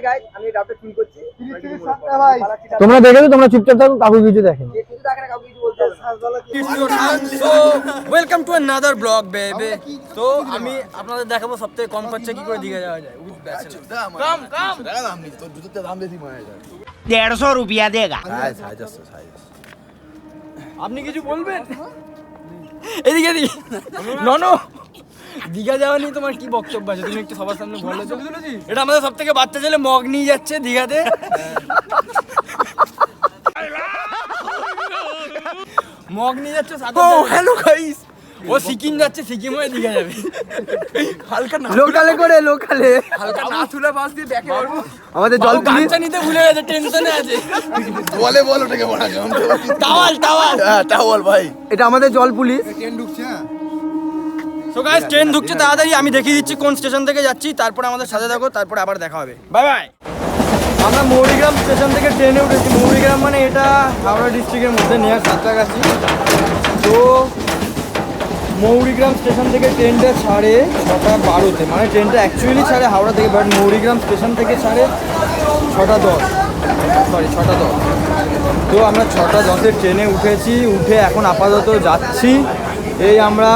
Guys, আমি ডাবটা feel করছি। তোমরা দেখেছো, তোমরা চুপচাপ থাকো, কাকু কিছু দেখেন। কিছু দেখে না, কাউকে কিছু বলতে হবে। So welcome to another blog baby. তো আমি আপনাদের দেখাবো সবথেকে কম খরচা কি করে দিঘা যাওয়া যায়। कम दाम नहीं तो जूते दाम बेसी माया जाए 150 रुपया देगा। আপনি কিছু বলবেন? এদিকে এদিকে ননো, দীঘা যাওয়া নিয়ে তোমার কি বক্তব্য আছে? তুমি একটু সবার সামনে বলো। এটা আমাদের সব থেকে বাচ্চা ছেলে মগ নিয়ে যাচ্ছে দীঘাতে। মগ নিয়ে যাচ্ছে। হ্যালো গাইস, ও সিকিম যাচ্ছে, সিকিম হয়ে দীঘা যাবে। হালকা না লোকালে করে, লোকালে হালকা না তুলে বাস দিয়ে ব্যাকে করবো। আমাদের জল গাঞ্চা নিতে ভুলে গেছে, টেনশনে আছে। बोले बोल उठे के बड़ा हम টাওয়াল টাওয়াল टावल भाई এটা আমাদের জল পুলিশ। ट्रेन ঢুকছে। সো গাইস, ট্রেন ঢুকছে, তাড়াতাড়ি আমি দেখিয়ে দিচ্ছি কোন স্টেশন থেকে যাচ্ছি, তারপরে আমাদের সাথে থাকো, তারপরে আবার দেখা হবে। Bye bye. আমরা মৌরিগ্রাম স্টেশন থেকে ট্রেনে উঠেছি। মৌরিগ্রাম মানে এটা হাওড়া ডিস্ট্রিক্টের মধ্যে নিয়ার সাঁতরাগাছি। তো মৌরিগ্রাম স্টেশন থেকে ট্রেনটা ছাড়ে 6:12-তে, মানে ট্রেনটা অ্যাকচুয়ালি ছাড়ে হাওড়া থেকে, বাট মৌরিগ্রাম স্টেশন থেকে ছাড়ে 6:10, সরি 6:10। তো আমরা 6:10-এর ট্রেনে উঠেছি, উঠে এখন আপাতত যাচ্ছি। এই আমরা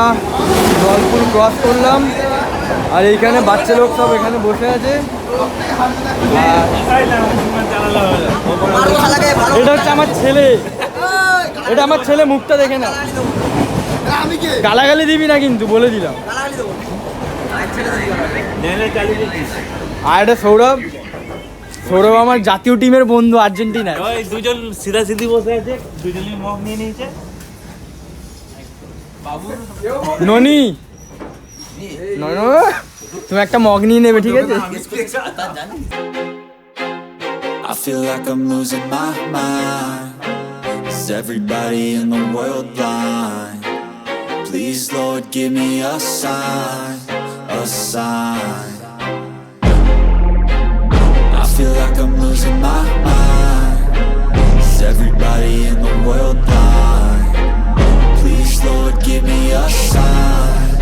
জলপুর ক্রস করলাম, আর এইখানে বাচ্চা লোক সব এখানে বসে আছে। এটা হচ্ছে আমার ছেলে, এটা আমার ছেলে, মুখটা দেখে না। গালাগালি দিবি না কিন্তু, বলে দিলাম। আর এটা সৌরভ, সৌরভ আমার জাতীয় টিমের বন্ধু, আর্জেন্টিনা। দুজন সিধা সিধি বসে আছে, দুজনই মগ নিয়ে নিয়েছে। ননি, ননো তুমি একটা মগ নিয়ে নেবে, ঠিক আছে? I feel like I'm losing my mind. Is everybody in the world blind? Please, Lord, give me a sign, a sign. I feel like I'm losing my mind. Is everybody in the world blind? Please, Lord, give me a sign,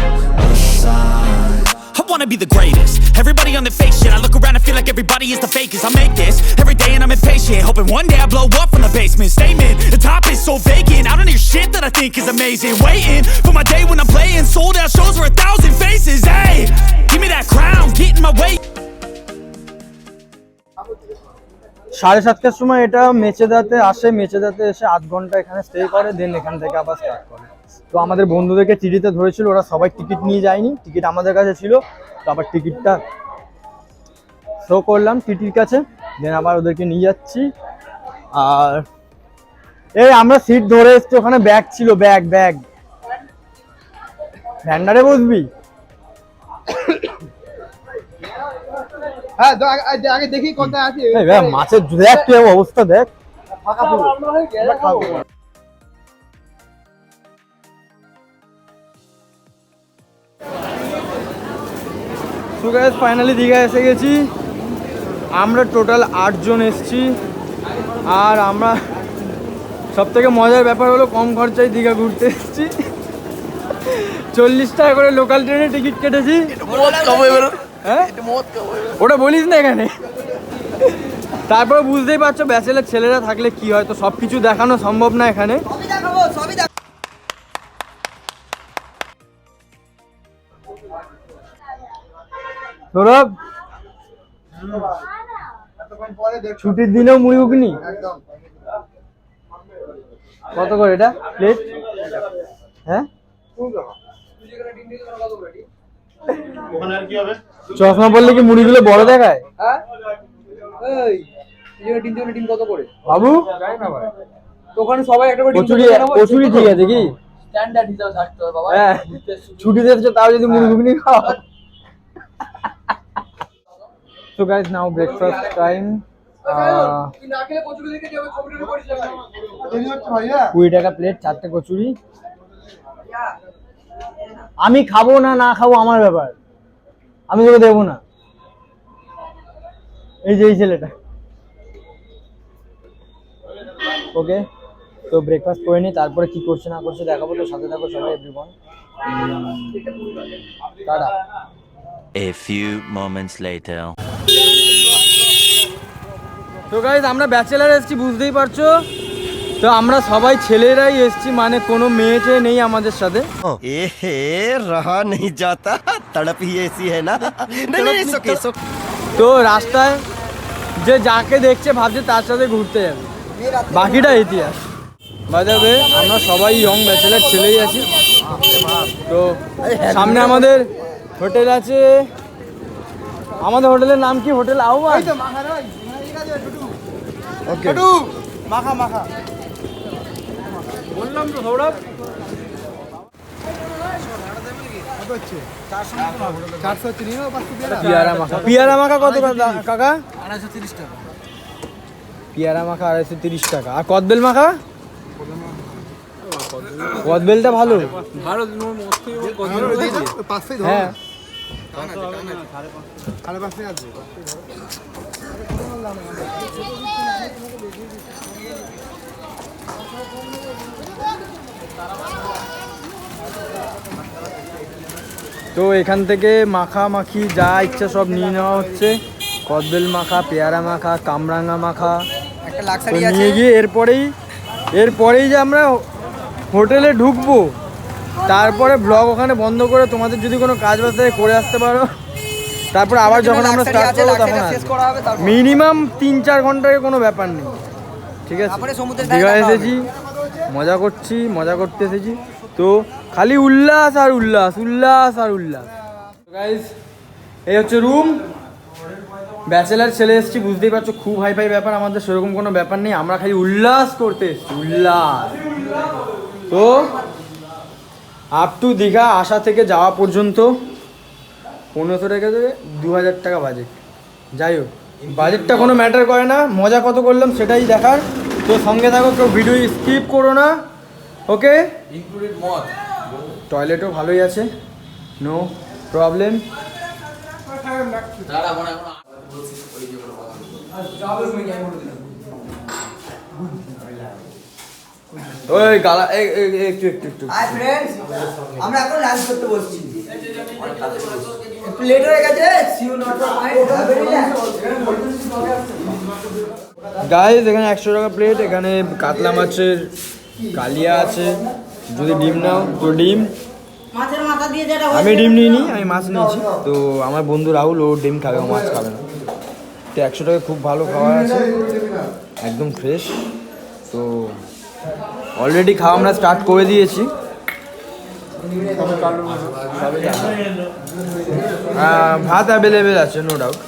a sign. I wanna be the greatest. Everybody on the fake shit. I look around and feel like everybody is the fakest. I make this every day and I'm impatient, hoping one day I blow up from the basement. Statement, the top is so vacant. I don't hear shit that I think is amazing. Waiting for my day when I'm playing sold out shows for 1,000 faces. Hey, give me that crown, get in my way. 7:30টার সময় এটা মেচেদাতে আসে। মেচেদাতে এসে 8 ঘন্টা এখানে stay করে, দেন এখান থেকে আবার স্টার্ট করে। তো আমাদের বন্ধুদেরকে টিটিতে ধরেছিল, ওরা সবাই টিকিট নিয়ে যায়নি, টিকিট আমাদের কাছে ছিল। তো আবার টিকিটটা শো করলাম টিটির কাছে, দেন আবার ওদেরকে নিয়ে যাচ্ছি। আর এই আমরা সিট ধরে এসছি, ওখানে ব্যাগ ছিল, ব্যাগ ব্যাগ ভ্যান্ডারে বসবি। হ্যাঁ, আগে দেখি কোথায় আছে। এই ভাই মাছের দেখ, তুই অবস্থা দেখ। ফাঁকা পুরো। আমরা খাবো। সো গাইস, ফাইনালি দীঘা এসে গেছি। আমরা টোটাল 8 জন এসেছি। আর আমরা সব থেকে মজার ব্যাপার হলো কম খরচায় দীঘা ঘুরতে এসেছি। 40 টাকা করে লোকাল ট্রেনে টিকিট কেটেছি। হ্যাঁ, ওটা বলিস না এখানে। তারপরে বুঝতেই পারছো ব্যাচেলার ছেলেরা থাকলে কি হয়। তো সব কিছু দেখানো সম্ভব না এখানে। সৌরভ, ছুটির দিনেও মুড়ি ঘুগনি কত করে এটা প্লেট? হ্যাঁ, চশমা পড়লে কি মুড়িগুলো বড় দেখায়? হ্যাঁ, এই ডিম কত করে বাবু? তো ওখানে সবাই একটা করে কচুরি, কচুরি ঠিক আছে কি? স্ট্যান্ডার্ড হিসাবে থাকতে হবে বাবা। হ্যাঁ, ছুটিতে এসেছো তাও যদি মুড়ি ঘুগনি খাও। So guys, now breakfast time. 20 টাকা প্লেট, 4টে কচুরি। আমি খাবো না, না খাবো আমার ব্যাপার, আমি তোকে দেবো না। এই যে এই ছেলেটা। ওকে, তো ব্রেকফাস্ট করে নি, তারপরে কি করছে না করছে দেখাবো। তো সাথে থাকো সবাই, everyone. Tata. A few moments later. তো গাইজ আমরা ব্যাচেলার এসেছি, বুঝতেই পারছো। তো আমরা সবাই ছেলেরাই এসেছি, মানে কোনো মেয়ে টেয়ে নেই আমাদের সাথে। रहा नहीं जाता तड़प ही ऐसी है ना তো রাস্তায় যে যাকে দেখছে ভাবছে তার সাথে ঘুরতে যাবে, বাকিটা ইতিহাস। বাই দ্য ওয়ে আমরা সবাই ইয়ং ব্যাচেলার ছেলেই আছি। তো সামনে আমাদের হোটেল আছে। আমাদের হোটেলের নাম কি? হোটেল আহ্বান। ওকে, মাখা মাখা বললাম তো সৌরভ। পিয়ারা মাখা, পিয়ারা মাখা কত কাকা? 230 টাকা। পিয়ারা মাখা 230 টাকা। আর কদবেল মাখা? কদবেলটা ভালো। হ্যাঁ, তো এখান থেকে মাখামাখি যা ইচ্ছা সব নিয়ে নেওয়া হচ্ছে। কদবেল মাখা, পেয়ারা মাখা, কামরাঙা মাখা তো নিয়ে গিয়ে এরপরেই যে আমরা হোটেলে ঢুকবো, তারপরে ব্লগ ওখানে বন্ধ করে তোমাদের যদি কোনো কাজ বাজ থাকে করে আসতে পারো। তারপর আবার যখন আমরা স্টার্ট করবো তখন মিনিমাম 3-4 ঘন্টার কোনো ব্যাপার নেই, ঠিক আছে? দীঘা এসেছি, মজা করতে এসেছি, তো খালি উল্লাস আর উল্লাস, উল্লাস আর উল্লাস। গাইজ এই হচ্ছে রুম। ব্যাচেলার ছেলে এসেছি, বুঝতেই পারছো, খুব হাই ব্যাপার আমাদের সেরকম কোনো ব্যাপার নেই। আমরা খালি উল্লাস করতে এসেছি, উল্লাস। তো আপ টু দীঘা আসা থেকে যাওয়া পর্যন্ত 1500 টাকা থেকে 2000 টাকা বাজেট। যাই হোক, বাজেটটা কোনো ম্যাটার করে না, মজা কত করলাম সেটাই দেখার। তো সঙ্গে থাকো, কেউ ভিডিও স্কিপ করো না, ওকে? ইনক্লুডেড মদ। টয়লেটও ভালোই আছে, নো প্রবলেম। ওই গালা একটু আমরা এখন লাঞ্চ করতে বসছি। লেট হয়ে গেছে। গাইস এখানে 100 টাকা প্লেট। এখানে কাতলা মাছের কালিয়া আছে, যদি ডিম নাও তো ডিম। আমি ডিম নিইনি, আমি মাছ নিয়েছি। তো আমার বন্ধু রাহুল ও ডিম খাবে, ও মাছ খাবে না। তো 100 টাকা খুব ভালো খাবার আছে, একদম ফ্রেশ। তো অলরেডি খাওয়া আমরা স্টার্ট করে দিয়েছি। ভাত অ্যাভেলেবেল আছে, নো ডাউট।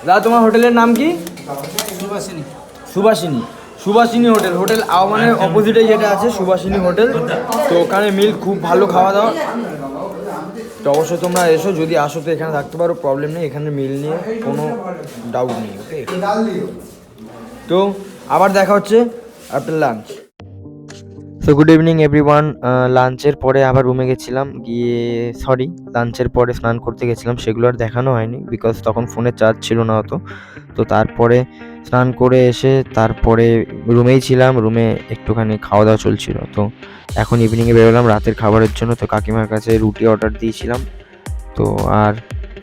দাদা তোমার হোটেলের নাম কি? সুভাষিনী হোটেল আহ্বানের অপোজিটে যেটা আছে সুভাষিনী হোটেল। তো ওখানে মিল খুব ভালো, খাওয়া দাওয়া। তো অবশ্যই তোমরা এসো, যদি আসো তো এখানে থাকতে পারো, প্রবলেম নেই। এখানে মিল নিয়ে কোনো ডাউট নেই, ওকে? তো আবার দেখা হচ্ছে after lunch. So good evening everyone. লাঞ্চের পরে আবার রুমে গেছিলাম, লাঞ্চের পরে স্নান করতে গেছিলাম, সেগুলো আর দেখানো হয়নি বিকজ তখন ফোনে চার্জ ছিল না অত। তো তারপরে স্নান করে এসে তারপরে রুমেই ছিলাম, রুমে একটুখানি খাওয়া দাওয়া চলছিল। তো এখন ইভিনিংয়ে বেরোলাম রাতের খাবারের জন্য। তো কাকিমার কাছে রুটি অর্ডার দিয়েছিলাম, তো আর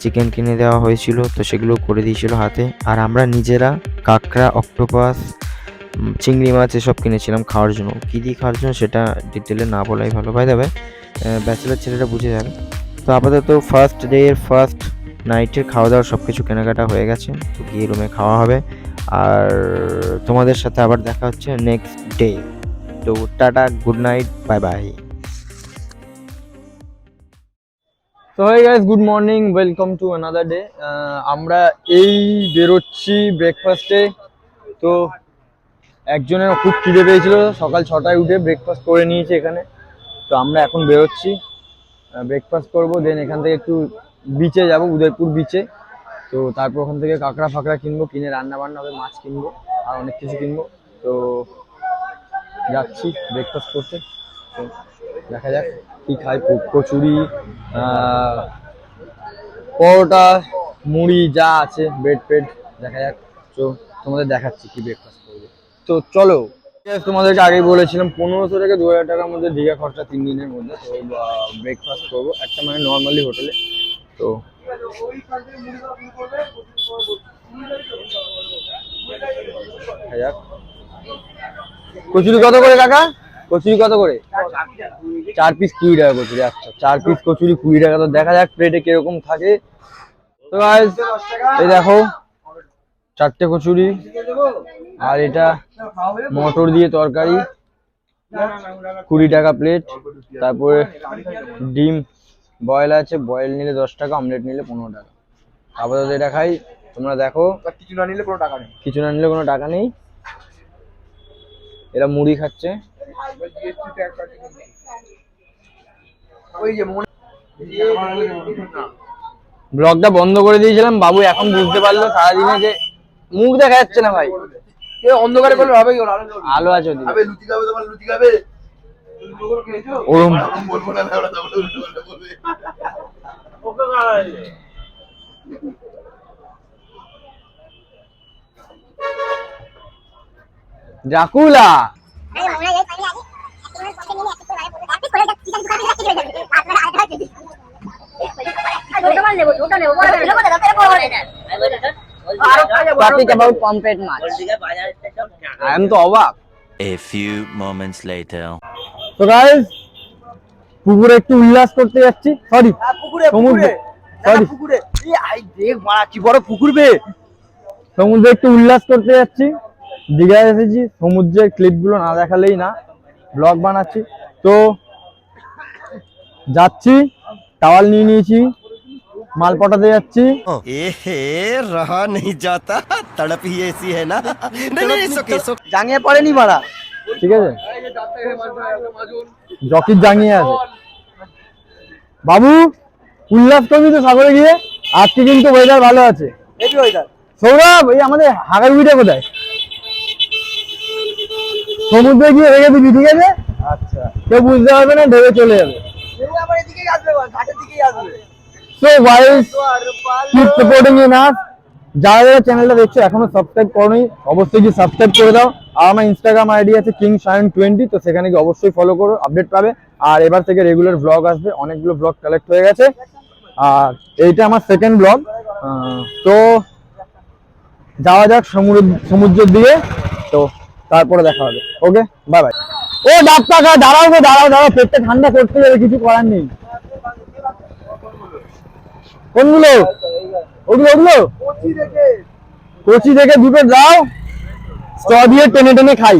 চিকেন কিনে দেওয়া হয়েছিল, তো সেগুলো করে দিয়েছিল হাতে। আর আমরা নিজেরা কাঁকড়া, অক্টোপাস, চিংড়ি মাছ এসব কিনেছিলাম খাওয়ার জন্য। কী দিয়ে খাওয়ার জন্য সেটা ডিটেলে না বলাই ভালো, ভাই দেবে ব্যাচেলার ছেলেরা বুঝে যাবে। তো আপাতত ফার্স্ট ডে এর ফার্স্ট নাইটের খাওয়া দাওয়া সব কিছু কেনাকাটা হয়ে গেছে। তো গিয়ে রুমে খাওয়া হবে, আর তোমাদের সাথে আবার দেখা হচ্ছে নেক্সট ডে। তো tata, good night, bye bye. তো hi guys, good morning, welcome to another day. আমরা এই বেরোচ্ছি ব্রেকফাস্টে। তো একজনের খুব খিদে পেয়েছিল, সকাল 6টায় উঠে ব্রেকফাস্ট করে নিয়েছে এখানে। তো আমরা এখন বেরোচ্ছি, ব্রেকফাস্ট করবো, দেন এখান থেকে একটু বিচে যাব, উদয়পুর বিচে। তো তারপর ওখান থেকে কাঁকড়া ফাঁকড়া কিনবো, কিনে রান্না বান্না হবে, মাছ কিনবো আর অনেক কিছু কিনবো। তো যাচ্ছি ব্রেকফাস্ট করতে, তো দেখা যাক কী খাই। কচুরি, পরোটা, মুড়ি যা আছে, ব্রেড ফ্রেড, দেখা যাক। তো তোমাদের দেখাচ্ছি কি ব্রেকফাস্ট করবো। তো চলো, তোমাদেরকে আগেই বলেছিলাম 1500 থেকে 2000 টাকার মধ্যে দীঘা খরচা 3 দিনের মধ্যে। তো ব্রেকফাস্ট করবো একটা মানে নর্মালি হোটেলে। তো কচুরি কত করে কাকা? কচুরি কত করে? 4 পিস 20 টাকা কচুরি। আচ্ছা 4 পিস কচুরি 20 টাকা। তো দেখা যাক প্লেটে কিরকম থাকে। তো গাইস এই দেখো 4টে কচুরি, আর এটা মটর দিয়ে তরকারি 20 টাকা প্লেট। তারপরে ডিম বয়েল আছে, বয়েল নিলে 10 টাকা, অমলেট নিলে 15 টাকা। আপাতত এটা খাই, তোমরা দেখো। কিছু না নিলে কোনো টাকা নেই। কিছু না নিলে কোনো টাকা নেই। এরা মুড়ি খাচ্ছে। ব্লগটা বন্ধ করে দিয়েছিলাম, বাবু এখন বুঝতে পারলো সারাদিনে যে মুখ দেখা যাচ্ছে না ভাই। অন্ধকারে করলে হবে কি? আলো আছে ওদিকে। আবে লুচি খাবে, তোমার লুচি খাবে? ওরম বলবো না, ওরা তো বলবে। Dracula. Topic about pomfret match. I am তো অবাক। A few moments later. তো গাইস পুকুরে একটু উল্লাস করতে যাচ্ছি। সরি পুকুরে সমুদ্রে। সরি পুকুরে এই আই দেখ মারা কি বড় পুকুর বে। সমুদ্রে একটু উল্লাস করতে যাচ্ছি। দীঘায় এসেছি, সমুদ্রের ক্লিপগুলো না দেখালেই না, ব্লগ বানাচ্ছি। তো যাচ্ছি, টাওয়াল নিয়ে নিয়েছি, মাল পটাতে যাচ্ছি। रहा नहीं जाता, तड़प ही ऐसी है ना। नहीं सुके জাঙ্গিয়ে পড়েনি মারা। ঠিক আছে, জকির জাঙ্গিয়ে আছে। বাবু উল্লাস করবি তো সাগরে গিয়ে? আজকে কিন্তু ওয়েদার ভালো আছে। এই ওইদার সৌরভ, এই আমাদের হাগারবিটা কোথায়? সমুদ্রে গিয়ে রেখে দিবি, ঠিক আছে? আচ্ছা, কেউ বুঝতে পারবে না, ঢেবে চলে যাবে। এই আমার এদিকেই আসবে, ঘাটের দিকেই আসবে। So guys keep supporting in us. যারা যারা চ্যানেলটা দেখছো এখনো সাবস্ক্রাইব করোনি, অবশ্যই গিয়ে সাবস্ক্রাইব করে দাও। আর আমার ইনস্টাগ্রাম আইডি আছে kingshayan20, তো সেখানে গিয়ে অবশ্যই ফলো করো, আপডেট পাবে। আর এবার থেকে রেগুলার ব্লগ আসবে, অনেকগুলো ব্লগ কালেক্ট হয়ে গেছে। আর এইটা আমার সেকেন্ড ব্লগ। তো যাওয়া যাক সমুদ্রের দিকে, তো তারপরে দেখা হবে। ওকে, বাই বাই। ও ডাক্তার দাঁড়াও গো, দাঁড়াও দাঁড়াও, পেটটা ঠান্ডা করতে যাবে, কিছু করার নেই। কোনগুলো? ওগুলো ওগুলো কচি দেখে দুটো দাও, স্ট দিয়ে টেনে টেনে খাই।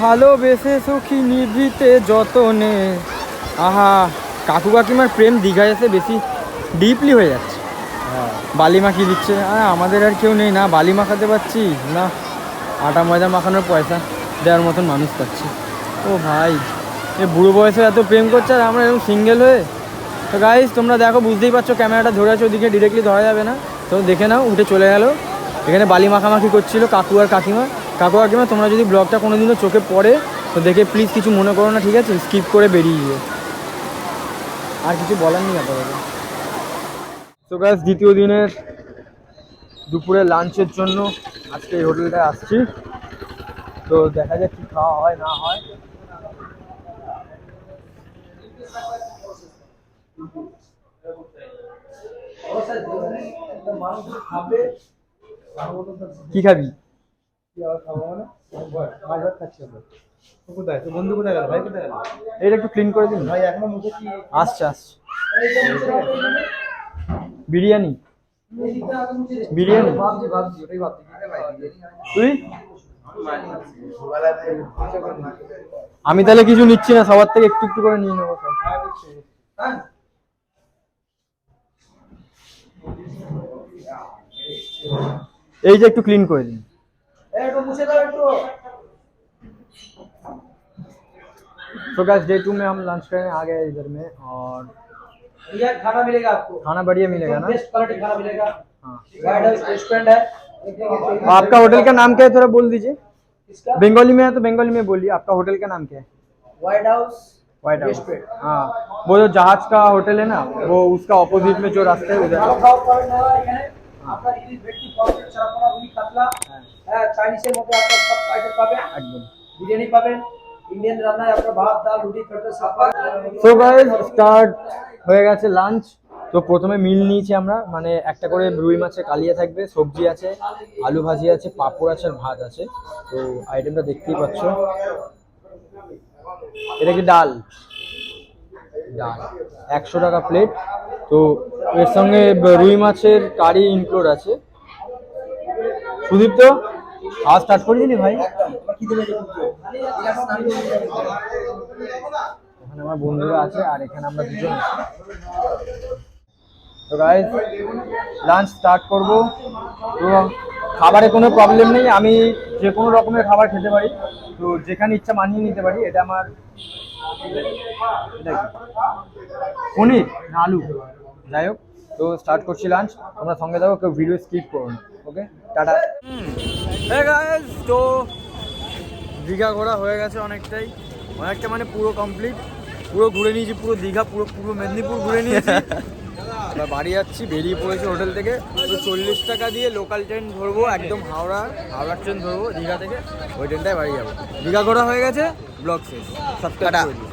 ভালোবেসে সখী নিভৃতে যতনে। আহা, কাকু কাকিমার প্রেম দীঘায় এসে বেশি ডিপলি হয়ে যাচ্ছে। বালি মাখিয়ে দিচ্ছে। আমাদের আর কেউ নেই না বালি মাখাতে পারছি না, আটা ময়দা মাখানোর পয়সা দেওয়ার মতন মানুষ পাচ্ছি। ও ভাই, এ বুড়ো বয়সে এত প্রেম করছে আর আমরা এরকম সিঙ্গেল হয়ে। তো গাইস তোমরা দেখো, বুঝতেই পারছো ক্যামেরাটা ধরে আছে, ওদিকে ডিরেক্টলি ধরা যাবে না, তো দেখে নাও। উঠে চলে গেল, এখানে বালি মাখামাখি করছিল কাকু আর কাকিমা। কাকু কাকিমা তোমরা যদি ব্লগটা কোনো দিনও চোখে পড়ে তো দেখে প্লিজ কিছু মনে করো না, ঠিক আছে? স্কিপ করে বেরিয়ে গিয়ে আর কিছু বলার নেই আপাতত। তো গাইস দ্বিতীয় দিনের দুপুরে লাঞ্চের জন্য আজকে এই হোটেলটায় আসছি, তো দেখা যাক কি খাওয়া হয় না হয়। কি খাবি? এটা একটু ক্লিন করে দিন ভাই, এখনো মুখে কি আসছে আসছে। বিরিয়ানি বিরিয়ানি তুই? আমি তাহলে কিছু নিচ্ছি না, সবার থেকে একটু একটু করে নিয়ে নেবো সব। এই যে একটু ক্লিন করে দিন। तो गाइस डे 2 में हम लंच करने आ गए इधर में, और यार खाना मिलेगा आपको, खाना बढ़िया मिलेगा ना? बेस्ट क्वालिटी खाना मिलेगा। हाँ। वाइड हाउस रेस्टोरेंट है। आपका होटल का नाम क्या है, थोड़ा बोल दीजिए। बंगाली में है तो बंगाली में बोलिए। आपका होटल का नाम क्या है? Wide house. White house. हाँ, वो जो जहाज का होटल है ना, वो उसका ऑपोजिट में जो रास्ता है उधर। খাওয়া পয়েন্ট है এখানে আপনার ইডলি ভেটকি পাউডার চারাপোনা রুই কাতলা, হ্যাঁ চাইনিজের মধ্যে আপনার সব আইটেম পাবেন, একদম বিরিয়ানি পাবেন, ইন্ডিয়ান রান্নায় আপনার ভাত ডাল রুটি তরকারি সব পাবেন। সো গাইস স্টার্ট হয়ে গেছে লাঞ্চ। তো প্রথমে মিল নিয়েছি আমরা, মানে একটা করে রুই মাছের কালিয়া থাকবে, সবজি আছে, আলু ভাজি আছে, পাঁপড় আছে আর ভাত আছে। তো আইটেমটা দেখতেই পাচ্ছ, এটা কি ডাল 100 টাকা প্লেট। তো এর সঙ্গে রুই মাছের কারি ইনক্লুড আছে। সুদীপ্ত আজ স্টার্ট করে দিলি ভাই? এখানে আমার বন্ধুরা আছে আর এখানে আমরা দুজন আছি। তো গাইস লাঞ্চ স্টার্ট করব। তো খাবারে কোনো প্রবলেম নেই, আমি যে কোনো রকমের খাবার খেতে পারি, তো যেখানে ইচ্ছা মানিয়ে নিতে পারি। এটা আমার পনির না আলু, যাই হোক। তো স্টার্ট করছি লাঞ্চ, তোমরা সঙ্গে থাকো, কেউ ভিডিও স্কিপ করো না। ওকে, টাটা। হে গাইস, তো দীঘা ঘোরা হয়ে গেছে অনেকটা মানে পুরো কমপ্লিট, পুরো ঘুরে নিয়েছি, পুরো দীঘা পুরো মেদিনীপুর ঘুরে নিয়েছি। এবার বাড়ি যাচ্ছি, বেরিয়ে পড়েছি হোটেল থেকে। তো 40 টাকা দিয়ে লোকাল ট্রেন ধরবো, একদম হাওড়া ট্রেন ধরবো দীঘা থেকে, ওই ট্রেনটায় বাড়ি যাবো। দীঘা ঘোরা হয়ে গেছে, ব্লগ শেষ, সাবস্ক্রাইব করে দিও।